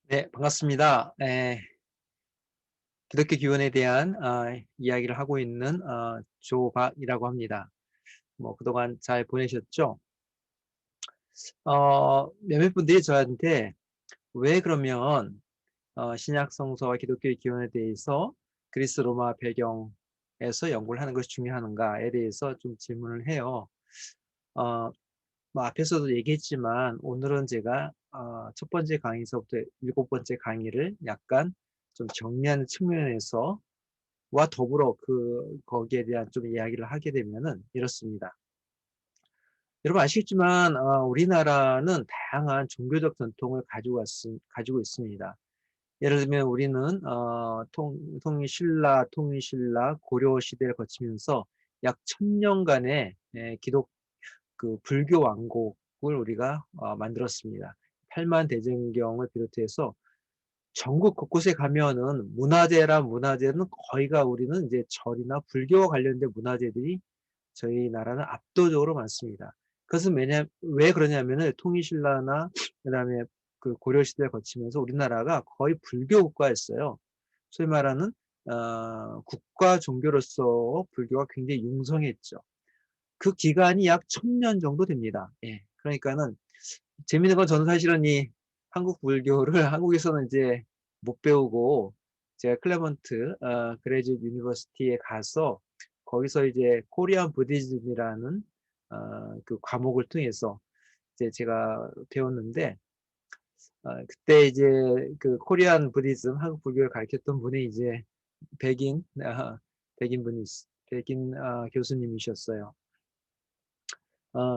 네, 반갑습니다. 기독교 기원에 대한 이야기를 하고 있는 조박이라고 합니다. 뭐 그동안 잘 보내셨죠? 몇몇 분들이 저한테 왜 그러면 신약 성서와 기독교의 기원에 대해서 그리스 로마 배경에서 연구를 하는 것이 중요한가에 대해서 좀 질문을 해요. 어, 뭐 앞에서도 얘기했지만 오늘은 제가 첫 번째 강의서부터 일곱 번째 강의를 약간 좀 정리하는 측면에서 와 더불어 거기에 대한 좀 이야기를 하게 되면은 이렇습니다. 여러분 아시겠지만 우리나라는 다양한 종교적 전통을 가지고 있습니다. 예를 들면 우리는 통일신라 고려 시대를 거치면서 약 1000년간의 기독 불교 왕국을 우리가 만들었습니다. 팔만 대장경을 비롯해서 전국 곳곳에 가면은 문화재는 거의가 우리는 이제 절이나 불교와 관련된 문화재들이 저희 나라는 압도적으로 많습니다. 그것은 왜 그러냐면은 통일신라나 그다음에 고려 시대를 거치면서 우리나라가 거의 불교 국가였어요. 소위 말하는 국가 종교로서 불교가 굉장히 융성했죠. 그 기간이 약 1000년 정도 됩니다. 예. 그러니까는 재밌는 건 저는 사실은 이 한국 불교를 한국에서는 이제 못 배우고 제가 클레먼트 그레지트 유니버시티에 가서 거기서 이제 코리안 부디즘이라는 그 과목을 통해서 이제 제가 배웠는데 그때 이제 그 코리안 부디즘 한국 불교를 가르쳤던 분이 이제 백인 백인 교수님이셨어요.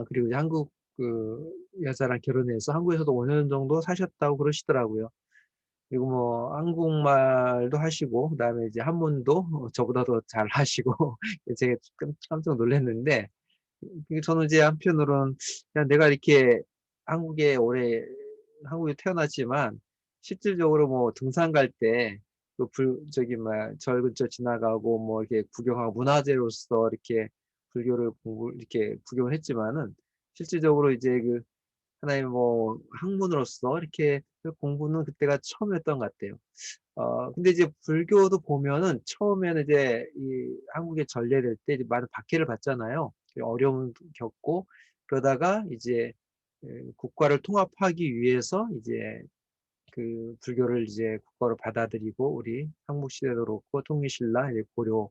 그리고 이제 한국 여자랑 결혼해서 한국에서도 5년 정도 사셨다고 그러시더라고요. 그리고 뭐 한국말도 하시고 그다음에 이제 한문도 저보다 더 잘하시고 제가 깜짝 놀랐는데 저는 이제 한편으로는 그냥 내가 이렇게 한국에 오래 한국에 태어났지만 실질적으로 뭐 등산 갈 때 그 저기 뭐야 절 근처 지나가고 뭐 이렇게 구경하고 문화재로서 이렇게 불교를 이렇게 구경을 했지만은 실질적으로 이제 하나의 뭐 학문으로서 이렇게 공부는 그때가 처음이었던 것 같아요. 근데 이제 불교도 보면은 처음에는 이제 이 한국에 전래될 때 이제 많은 박해를 받잖아요. 어려움을 겪고 그러다가 이제 국가를 통합하기 위해서 이제 불교를 이제 국가로 받아들이고 우리 한국 시대도 그렇고 통일신라 이제 고려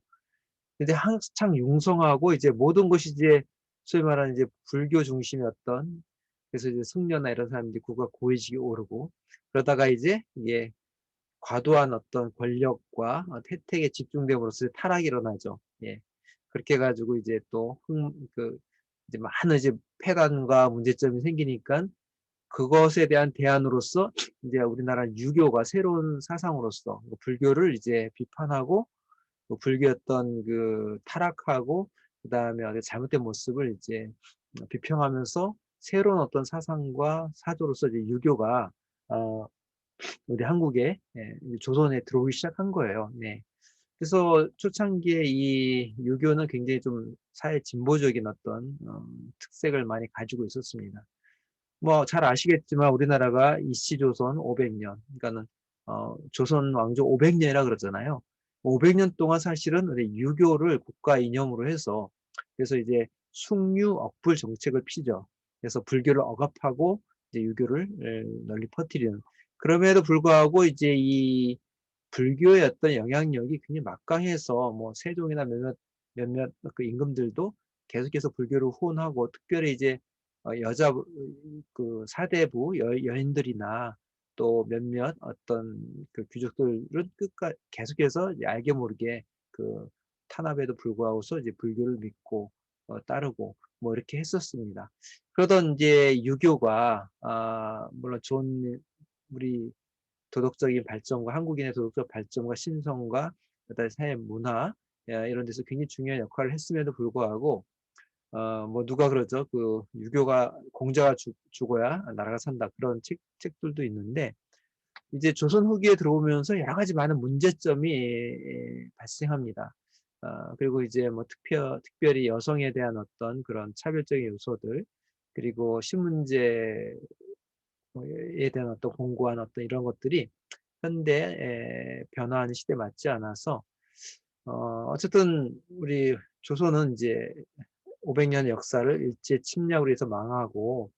근데 한창 융성하고 이제 모든 것이 이제 소위 말하는 이제 불교 중심이었던 그래서 이제 승려나 이런 사람들이 국가 고위직에 오르고 그러다가 이제 이게 과도한 어떤 권력과 혜택에 집중됨으로써 타락이 일어나죠. 예. 그렇게 해 가지고 이제 또 이제 많은 이제 폐단과 문제점이 생기니깐 그것에 대한 대안으로서 이제 우리나라 유교가 새로운 사상으로서 불교를 이제 비판하고 불교의 어떤 타락하고 그다음에 어떤 잘못된 모습을 이제 비평하면서 새로운 어떤 사상과 사조로서 이제 유교가 어 우리 한국에 이제 조선에 들어오기 시작한 거예요. 네. 그래서 초창기에 이 유교는 굉장히 좀 사회 진보적인 어떤 특색을 많이 가지고 있었습니다. 뭐 잘 아시겠지만 우리나라가 이씨 조선 500 년 그러니까는 조선 왕조 500 년이라 그러잖아요. 500년 동안 사실은 우리 유교를 국가 이념으로 해서 그래서 이제 숭유억불 정책을 피죠. 그래서 불교를 억압하고 이제 유교를 널리 퍼뜨리는. 그럼에도 불구하고 이제 이 불교의 어떤 영향력이 굉장히 막강해서 뭐 세종이나 몇몇 그 임금들도 계속해서 불교를 후원하고 특별히 이제 여자 사대부 여인들이나 또 몇몇 어떤 귀족들은 계속해서 이제 알게 모르게 탄압에도 불구하고서 이제 불교를 믿고 따르고 뭐 이렇게 했었습니다. 그러던 이제 유교가 물론 좋은 우리 도덕적인 발전과 한국인의 도덕적 발전과 신성과 그다음에 사회 문화 이런 데서 굉장히 중요한 역할을 했음에도 불구하고 뭐 누가 그러죠. 유교가 공자가 죽어야 나라가 산다. 그런 책들도 있는데 이제 조선 후기에 들어오면서 여러 가지 많은 문제점이 발생합니다. 그리고 이제 뭐 특별히 여성에 대한 어떤 그런 차별적인 요소들 그리고 신문제 에 대한 어떤 공고한 어떤 이런 것들이 현대에 변화하는 시대에 맞지 않아서 어쨌든 우리 조선은 이제 500년 역사를 일제 침략으로 해서 망하고,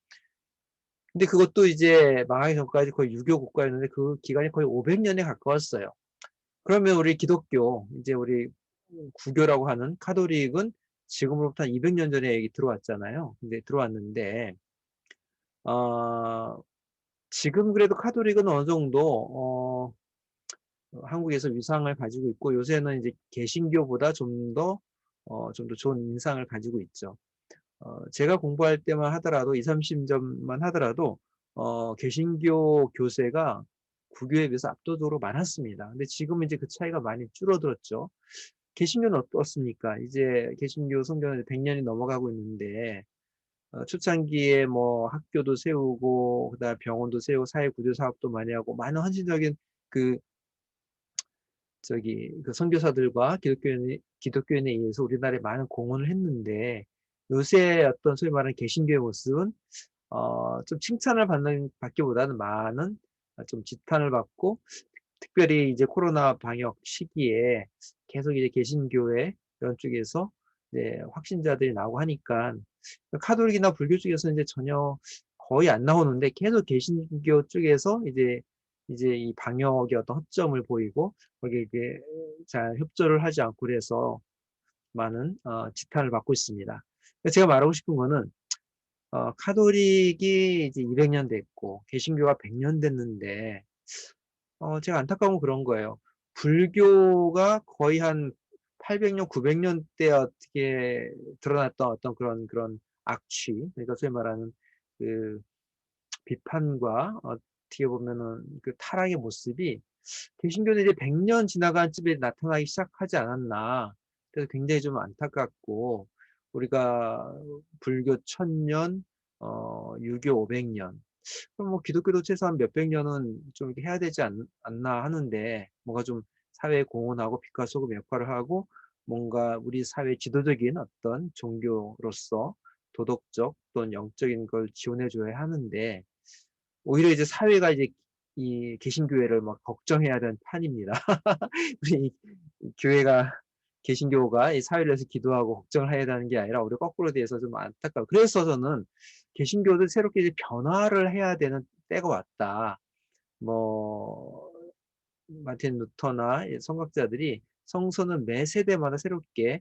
근데 그것도 이제 망하기 전까지 거의 유교 국가였는데 그 기간이 거의 500 년에 가까웠어요. 그러면 우리 기독교, 이제 우리 구교라고 하는 카톨릭은 지금으로부터 한 200년 전에 여기 들어왔잖아요. 근데 들어왔는데 어 지금 그래도 카톨릭은 어느 정도 한국에서 위상을 가지고 있고, 요새는 이제 개신교보다 좀 더 좋은 인상을 가지고 있죠. 제가 공부할 때만 하더라도 20-30 년만 하더라도 개신교 교세가 구교에 비해서 압도적으로 많았습니다. 근데 지금은 이제 그 차이가 많이 줄어들었죠. 개신교는 어떻습니까? 이제 개신교 선교는 100 년이 넘어가고 있는데 초창기에 뭐 학교도 세우고 그다음에 병원도 세우고 사회 구조 사업도 많이 하고 많은 헌신적인 그 그 선교사들과 기독교인에 의해서 우리나라에 많은 공헌을 했는데, 요새 어떤 소위 말하는 개신교의 모습은 좀 칭찬을 받기보다는 많은 좀 지탄을 받고, 특별히 이제 코로나 방역 시기에 계속 이제 개신교회 이런 쪽에서 이제 확진자들이 나오고 하니까 카톨릭이나 불교 쪽에서는 이제 전혀 거의 안 나오는데, 계속 개신교 쪽에서 이제 이 방역의 어떤 허점을 보이고 거기에 이제 잘 협조를 하지 않고 그래서 많은 지탄을 받고 있습니다. 제가 말하고 싶은 거는 카톨릭이 이제 200년 됐고 개신교가 100년 됐는데 제가 안타까운 건 그런 거예요. 불교가 거의 한 800 년, 900 년대 어떻게 드러났던 어떤 그런 악취, 그러니까 소위 말하는 그 비판과 어떻게 보면은 그 타락의 모습이 개신교는 이제 100년 지나간 쯤에 나타나기 시작하지 않았나. 그래서 굉장히 좀 안타깝고, 우리가 불교 1000년, 유교 500 년, 그럼 뭐 기독교도 최소한 몇백 년은 좀 이렇게 해야 되지 않나 하는데, 뭔가 좀 사회에 공헌하고 빛과 소금 역할을 하고 뭔가 우리 사회 지도적인 어떤 종교로서 도덕적 또는 영적인 걸 지원해 줘야 하는데, 오히려 이제 사회가 이제 이 개신교회를 막 걱정해야 되는 판입니다. 우리 이 교회가 개신교가 이 사회를 위해서 기도하고 걱정을 해야 되는 게 아니라 오히려 거꾸로 돼서 좀 안타까워요. 그래서 저는 개신교도 새롭게 이제 변화를 해야 되는 때가 왔다. 뭐 마틴 루터나 이 선각자들이 "성서는 매 세대마다 새롭게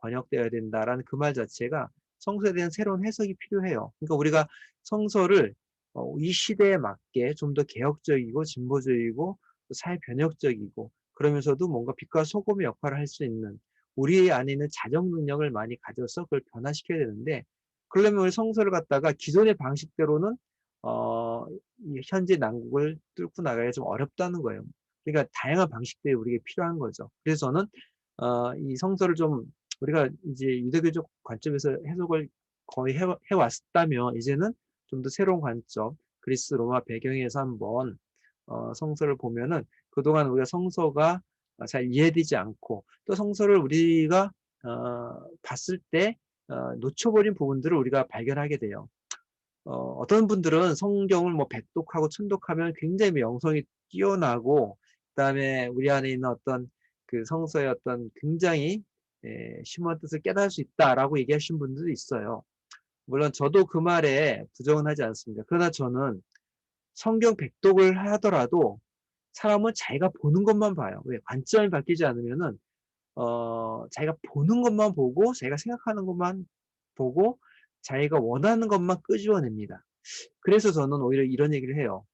번역되어야 된다."라는 그 말 자체가 성서에 대한 새로운 해석이 필요해요. 그러니까 우리가 성서를 이 시대에 맞게 좀 더 개혁적이고 진보적이고 또 사회 변혁적이고, 그러면서도 뭔가 빛과 소금의 역할을 할 수 있는 우리 안에 있는 자정 능력을 많이 가져서 그걸 변화시켜야 되는데, 그러려면 우리 성서를 갖다가 기존의 방식대로는 이 현재 난국을 뚫고 나가기가 좀 어렵다는 거예요. 그러니까 다양한 방식들이 우리에게 필요한 거죠. 그래서 저는 이 성서를 좀 우리가 이제 유대교적 관점에서 해석을 거의 왔다면, 이제는 좀 더 새로운 관점, 그리스 로마 배경에서 한번 성서를 보면은 그동안 우리가 성서가 잘 이해되지 않고, 또 성서를 우리가 봤을 때 놓쳐버린 부분들을 우리가 발견하게 돼요. 어떤 분들은 성경을 뭐 백독하고 천독하면 굉장히 영성이 뛰어나고, 그다음에 우리 안에 있는 어떤 그 성서의 어떤 굉장히 심오한 뜻을 깨달을 수 있다라고 얘기하시는 분들도 있어요. 물론 저도 그 말에 부정은 하지 않습니다. 그러나 저는 성경 백독을 하더라도 사람은 자기가 보는 것만 봐요. 왜? 관점이 바뀌지 않으면은 자기가 보는 것만 보고 자기가 생각하는 것만 보고 자기가 원하는 것만 끄집어냅니다. 그래서 저는 오히려 이런 얘기를 해요.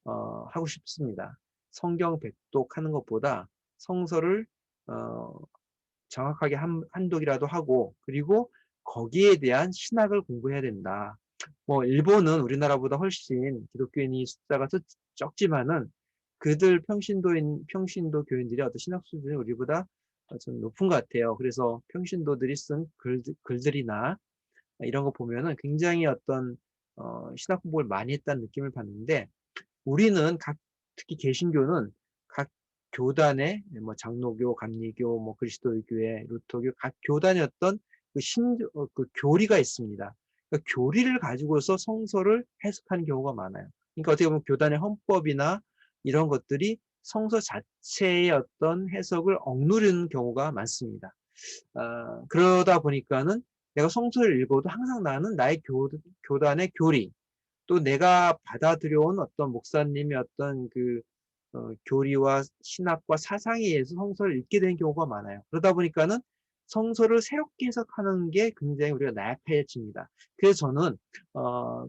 하고 싶습니다. 성경 백독하는 것보다 성서를 어 정확하게 한독이라도 하고, 그리고 거기에 대한 신학을 공부해야 된다. 뭐 일본은 우리나라보다 훨씬 기독교인이 숫자가 적지만은 그들 평신도 교인들의 어떤 신학 수준이 우리보다 좀 높은 것 같아요. 그래서 평신도들이 쓴 글들이나 이런 거 보면은 굉장히 어떤 신학 공부를 많이 했다는 느낌을 받는데, 우리는 특히 개신교는 각 교단의 뭐 장로교, 감리교, 뭐 그리스도교회, 루터교 각 교단의 어떤 그 교리가 있습니다. 그러니까 교리를 가지고서 성서를 해석하는 경우가 많아요. 그러니까 어떻게 보면 교단의 헌법이나 이런 것들이 성서 자체의 어떤 해석을 억누르는 경우가 많습니다. 그러다 보니까는 내가 성서를 읽어도 항상 나는 나의 교단의 교리, 또 내가 받아들여온 어떤 목사님의 어떤 그 교리와 신학과 사상에 의해서 성서를 읽게 되는 경우가 많아요. 그러다 보니까는 성서를 새롭게 해석하는 게 굉장히 우리가 나약해집니다. 그래서 저는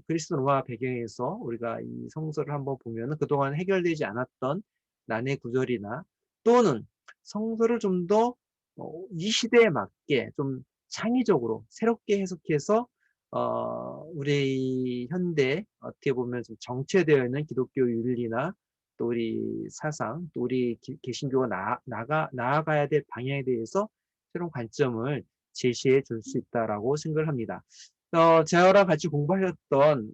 그리스 로마 배경에서 우리가 이 성서를 한번 보면은 그동안 해결되지 않았던 난해 구절이나 또는 성서를 좀 더 이 시대에 맞게 좀 창의적으로 새롭게 해석해서 우리 현대 어떻게 보면 좀 정체되어 있는 기독교 윤리나 또 우리 사상, 또 우리 개신교가 나아가야 될 방향에 대해서 새로운 관점을 제시해 줄 수 있다라고 생각을 합니다. 저랑 같이 공부하셨던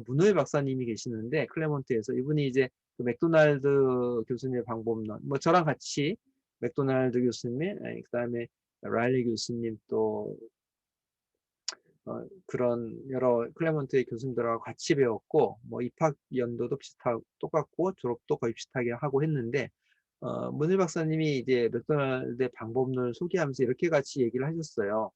문호일 박사님이 계시는데 클레몬트에서 이분이 이제 그 맥도날드 교수님의 방법론, 뭐 저랑 같이 맥도날드 교수님, 그다음에 라일리 교수님 또 그런 여러 클레먼트의 교수님들하고 같이 배웠고, 뭐 입학 연도도 똑같고 졸업도 거의 비슷하게 하고 했는데, 문일 박사님이 이제 맥도날드의 방법론을 소개하면서 이렇게 같이 얘기를 하셨어요.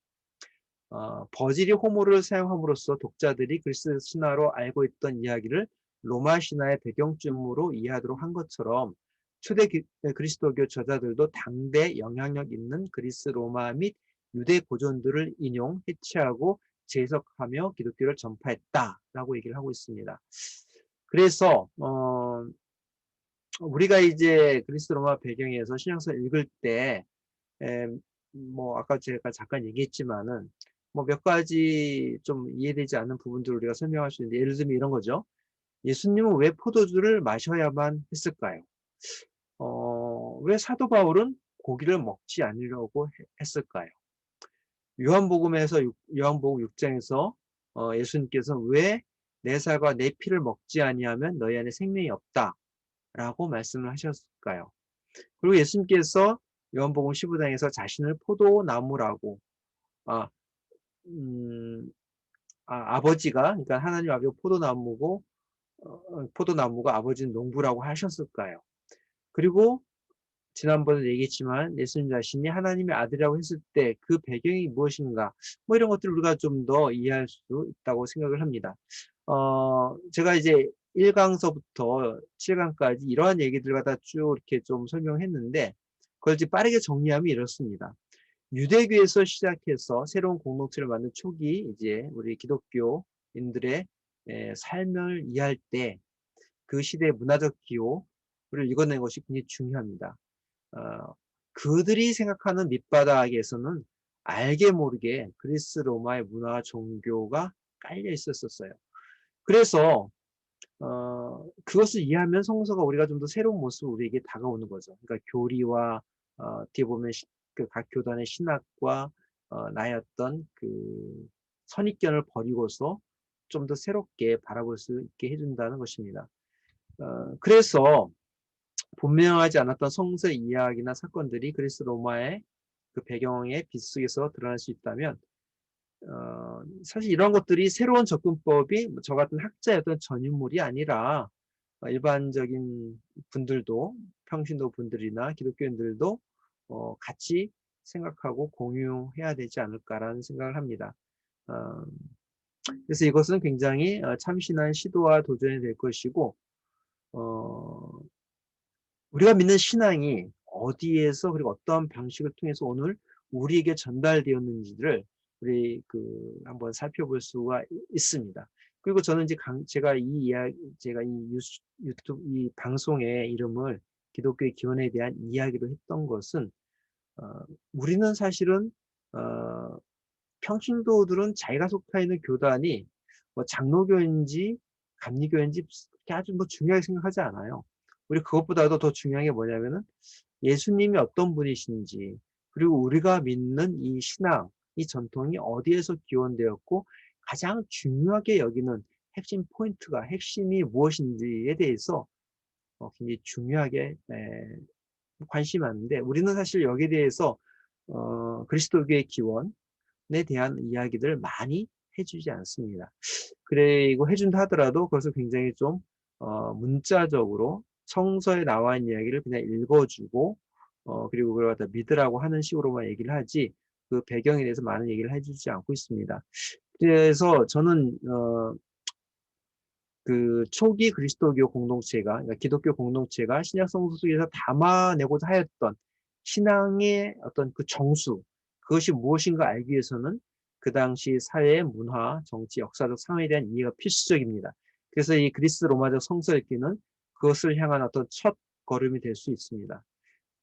버질이 호모를 사용함으로써 독자들이 그리스 신화로 알고 있던 이야기를 로마 신화의 배경쯤으로 이해하도록 한 것처럼 초대 그리스도교 저자들도 당대 영향력 있는 그리스 로마 및 유대 고전들을 인용, 해치하고 재해석하며 기독교를 전파했다라고 얘기를 하고 있습니다. 그래서 우리가 이제 그리스 로마 배경에서 신약성을 읽을 때 뭐 아까 제가 잠깐 얘기했지만은 뭐 몇 가지 좀 이해되지 않는 부분들을 우리가 설명할 수 있는데 예를 들면 이런 거죠. 예수님은 왜 포도주를 마셔야만 했을까요? 왜 사도 바울은 고기를 먹지 않으려고 했을까요? 요한복음 6장에서 예수님께서 왜 내 살과 내 피를 먹지 아니하면 너희 안에 생명이 없다라고 말씀을 하셨을까요? 그리고 예수님께서 요한복음 15장에서 자신을 포도나무라고 아, 음, 아버지가 그러니까 하나님 아버지가 포도나무고 포도나무가 아버지는 농부라고 하셨을까요? 그리고 지난번에 얘기했지만 예수님 자신이 하나님의 아들이라고 했을 때 그 배경이 무엇인가 뭐 이런 것들을 우리가 좀 더 이해할 수 있다고 생각을 합니다. 제가 이제 1강서부터 7강까지 이러한 얘기들 갖다 쭉 이렇게 좀 설명했는데 그걸 이제 빠르게 정리하면 이렇습니다. 유대교에서 시작해서 새로운 공동체를 만든 초기 이제 우리 기독교인들의 삶을 이해할 때 그 시대의 문화적 기호를 읽어낸 것이 굉장히 중요합니다. 어, 그들이 생각하는 밑바닥에서는 알게 모르게 그리스 로마의 문화와 종교가 깔려 있었어요. 그래서 그것을 이해하면 성서가 우리가 좀 더 새로운 모습으로 우리에게 다가오는 거죠. 그러니까 교리와 어떻게 보면 그각 교단의 신학과 나의 어떤 그 선입견을 버리고서 좀 더 새롭게 바라볼 수 있게 해준다는 것입니다. 그래서 분명하지 않았던 성서 이야기나 사건들이 그리스 로마의 그 배경의 빛 속에서 드러날 수 있다면 사실 이런 것들이 새로운 접근법이 저 같은 학자의 어떤 전유물이 아니라 일반적인 분들도 평신도 분들이나 기독교인들도 같이 생각하고 공유해야 되지 않을까라는 생각을 합니다. 어, 그래서 이것은 굉장히 참신한 시도와 도전이 될 것이고 어, 우리가 믿는 신앙이 어디에서 그리고 어떠한 방식을 통해서 오늘 우리에게 전달되었는지를 우리 한번 살펴볼 수가 있습니다. 그리고 저는 이제 제가 이 유튜브 이 방송의 이름을 기독교의 기원에 대한 이야기로 했던 것은 우리는 사실은 어, 평신도들은 자기가 속해 있는 교단이 뭐 장로교인지 감리교인지 그렇게 아주 뭐 중요하게 생각하지 않아요. 우리 그것보다도 더 중요한 게 뭐냐면은 예수님이 어떤 분이신지 그리고 우리가 믿는 이 신앙, 이 전통이 어디에서 기원되었고 가장 중요하게 여기는 핵심 포인트가 핵심이 무엇인지에 대해서 굉장히 중요하게 관심이 많은데 우리는 사실 여기에 대해서 그리스도교의 기원에 대한 이야기들 많이 해주지 않습니다. 그리고 해준다 하더라도 그것을 굉장히 좀 문자적으로 성서에 나와 있는 이야기를 그냥 읽어주고 그리고 그걸 갖다 믿으라고 하는 식으로만 얘기를 하지 그 배경에 대해서 많은 얘기를 해주지 않고 있습니다. 그래서 저는 그 초기 그리스도교 공동체가 그러니까 기독교 공동체가 신약 성서 속에서 담아내고자 하였던 신앙의 어떤 그 정수 그것이 무엇인가 알기 위해서는 그 당시 사회, 문화, 정치, 역사적 상황에 대한 이해가 필수적입니다. 그래서 이 그리스 로마적 성서 읽기는 그것을 향한 어떤 첫 걸음이 될 수 있습니다.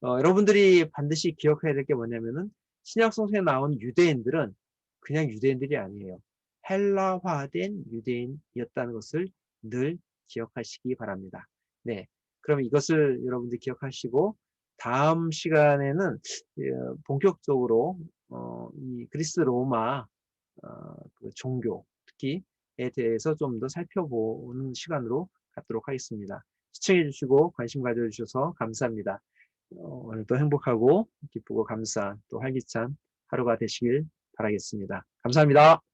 여러분들이 반드시 기억해야 될 게 뭐냐면은 신약 성서에 나온 유대인들은 그냥 유대인들이 아니에요. 헬라화된 유대인이었다는 것을 늘 기억하시기 바랍니다. 네. 그럼 이것을 여러분들 기억하시고 다음 시간에는 본격적으로 이 그리스 로마 그 종교 특히에 대해서 좀 더 살펴보는 시간으로 갖도록 하겠습니다. 시청해 주시고 관심 가져주셔서 감사합니다. 오늘도 행복하고 기쁘고 감사한 또 활기찬 하루가 되시길 바라겠습니다. 감사합니다.